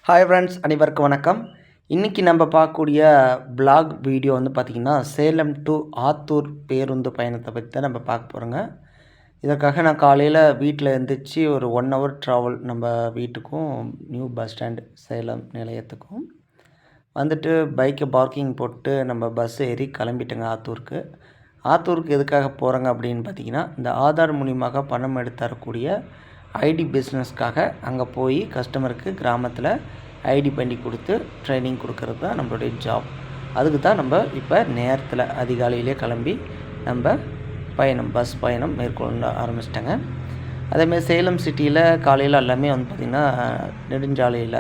Hi friends, அனைவருக்கும் வணக்கம். இன்றைக்கி நம்ம பார்க்கக்கூடிய பிளாக் வீடியோ வந்து பார்த்திங்கன்னா சேலம் டு ஆத்தூர் பேருந்து பயணத்தை பற்றி தான் நம்ம பார்க்க போகிறோங்க. இதற்காக நான் காலையில் வீட்டில் எழுந்திரிச்சு ஒரு 1 ஹவர் ட்ராவல் நம்ம வீட்டுக்கும் நியூ பஸ் ஸ்டாண்டு சேலம் நிலையத்துக்கும் வந்துட்டு பைக்கை பார்க்கிங் போட்டு நம்ம பஸ் ஏறி கிளம்பிட்டேங்க ஆத்தூருக்கு. ஆத்தூருக்கு எதுக்காக போகிறோங்க அப்படின்னு பார்த்திங்கன்னா, இந்த ஆதார் மூலியமாக பணம் எடுத்து தரக்கூடிய ஐடி பிஸ்னஸ்க்காக அங்கே போய் கஸ்டமருக்கு கிராமத்தில் ஐடி பண்ணி கொடுத்து ட்ரைனிங் கொடுக்கறது தான் நம்மளுடைய ஜாப். அதுக்கு தான் நம்ம இப்போ நேரத்தில் அதிகாலையிலே கிளம்பி நம்ம பஸ் பயணம் மேற்கொள்ள ஆரம்பிச்சிட்டேங்க. அதேமாதிரி சேலம் சிட்டியில் காலையில் எல்லாமே வந்து பார்த்திங்கன்னா நெடுஞ்சாலையில்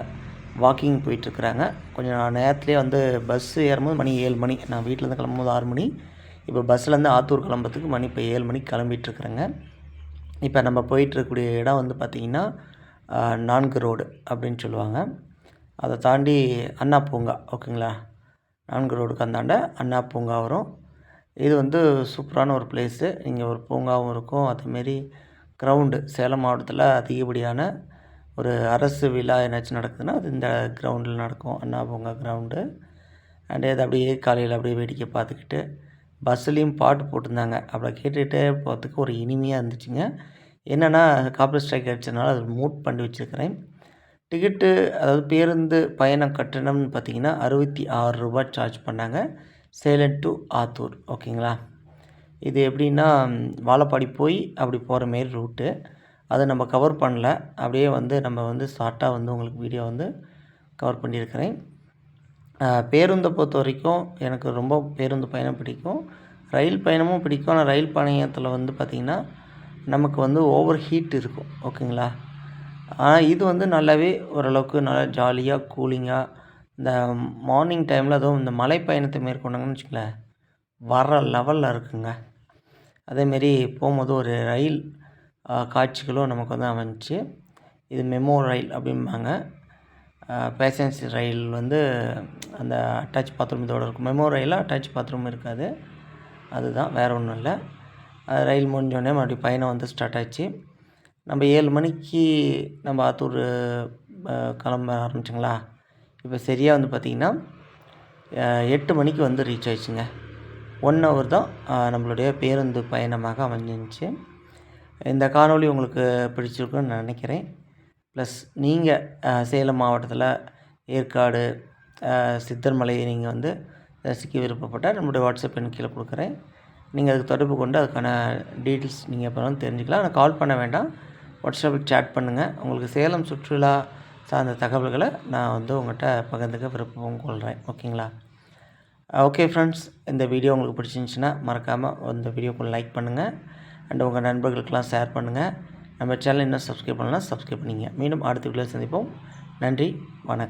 வாக்கிங் போயிட்டுருக்குறாங்க. கொஞ்சம் நேரத்துலேயே வந்து பஸ்ஸு ஏறும்போது மணி 7 மணி, நான் வீட்டிலேருந்து கிளம்பும்போது 6 மணி, இப்போ பஸ்ஸிலேருந்து ஆத்தூர் கிளம்புறதுக்கு மணி இப்போ 7 மணிக்கு கிளம்பிகிட்ருக்குறேங்க. இப்போ நம்ம போயிட்டுருக்கக்கூடிய இடம் வந்து பார்த்திங்கன்னா 4 ரோடு அப்படின்னு சொல்லுவாங்க. அதை தாண்டி அண்ணா பூங்கா, ஓகேங்களா? 4 ரோடுக்கு அந்தாண்ட அண்ணா பூங்கா வரும். இது வந்து சூப்பரான ஒரு பிளேஸு. இங்கே ஒரு பூங்காவும் இருக்கும். அதேமாரி கிரவுண்டு, சேலம் மாவட்டத்தில் அதிகப்படியான ஒரு அரசு விழா ஏதாச்சும் நடக்குதுன்னா அது இந்த கிரவுண்டில் நடக்கும், அண்ணா பூங்கா கிரவுண்டு. அண்ட் அது அப்படியே காலையில் அப்படியே வேடிக்கை பார்த்துக்கிட்டு பஸ்ஸுலேயும் பாட்டு போட்டிருந்தாங்க. அப்படி கேட்டுகிட்டே போகிறதுக்கு ஒரு இனிமையாக இருந்துச்சுங்க. என்னென்னா காப்பி ஸ்ட்ரைக் அடிச்சதுனால அது மூட் பண்ணி வச்சுருக்கிறேன். டிக்கெட்டு, அதாவது பேருந்து பயண கட்டணம்னு பார்த்திங்கன்னா ரூ. 66 சார்ஜ் பண்ணாங்க, சேலம் டு ஆத்தூர், ஓகேங்களா? இது எப்படின்னா வாழப்பாடி போய் அப்படி போகிற மாரி ரூட்டு. அதை நம்ம கவர் பண்ணல. அப்படியே வந்து நம்ம வந்து ஷார்ட்டாக வந்து உங்களுக்கு வீடியோ வந்து கவர் பண்ணியிருக்கிறேன். பேருந்தை பொறுத்த வரைக்கும் எனக்கு ரொம்ப பேருந்து பயணம் பிடிக்கும், ரயில் பயணமும் பிடிக்கும். ஆனால் ரயில் பயணத்தில் வந்து பார்த்திங்கன்னா நமக்கு வந்து ஓவர் ஹீட் இருக்கும், ஓகேங்களா? ஆனால் இது வந்து நல்லாவே ஓரளவுக்கு நல்லா ஜாலியாக கூலிங்காக இந்த மார்னிங் டைமில், அதுவும் இந்த மலை பயணத்தை மேற்கொண்டாங்கன்னு வச்சுங்களேன், வர லெவலில் இருக்குங்க. அதேமாரி போகும்போது ஒரு ரயில் காட்சிகளும் நமக்கு வந்து அமைஞ்சிச்சு. இது மெமோ ரயில் அப்படிம்பாங்க. பேசஞ்சர் ரயில் வந்து அந்த அட்டாச் பாத்ரூம் இதோடு இருக்கும். மெமோ ரயிலில் அட்டாச் பாத்ரூம் இருக்காது, அதுதான், வேறு ஒன்றும் இல்லை. ரயில் முடிஞ்சோடனே மறுபடியும் பயணம் வந்து ஸ்டார்ட் ஆச்சு. நம்ம 7 மணிக்கு நம்ம ஆத்தூர் கிளம்ப ஆரம்பிச்சிங்களா. இப்போ சரியாக வந்து பார்த்திங்கன்னா 8 மணிக்கு வந்து ரீச் ஆயிடுச்சுங்க. 1 ஹவர் தான் நம்மளுடைய பேருந்து பயணமாக அமைஞ்சிருந்துச்சு. இந்த காணொளி உங்களுக்கு பிடிச்சிருக்குன்னு நான் நினைக்கிறேன். ப்ளஸ் நீங்கள் சேலம் மாவட்டத்தில் ஏற்காடு, சித்தர்மலை நீங்கள் வந்து ரசிக்க விருப்பப்பட்டால் நம்மளுடைய வாட்ஸ்அப் எண் கீழே கொடுக்குறேன். நீங்கள் அதுக்கு தொடர்பு கொண்டு அதுக்கான டீட்டெயில்ஸ் நீங்கள் எப்போ வேணாலும் தெரிஞ்சுக்கலாம். ஆனால் கால் பண்ண வேண்டாம், வாட்ஸ்அப்பில் சேட் பண்ணுங்கள். உங்களுக்கு சேலம் சுற்றுலா சார்ந்த தகவல்களை நான் வந்து உங்கள்கிட்ட பகிர்ந்துக்க விருப்பம் கொள்கிறேன், ஓகேங்களா? ஓகே ஃப்ரெண்ட்ஸ், இந்த வீடியோ உங்களுக்கு பிடிச்சிருந்துச்சின்னா மறக்காமல் இந்த வீடியோக்கு லைக் பண்ணுங்கள். அண்ட் உங்கள் நண்பர்களுக்கெல்லாம் ஷேர் பண்ணுங்கள். நம்ம சேனல் இன்னும் சப்ஸ்கிரைப் பண்ணலாம், சப்ஸ்கிரைப் பண்ணிங்க. மீண்டும் அடுத்த வீடியோவில் சந்திப்போம். நன்றி, வணக்கம்.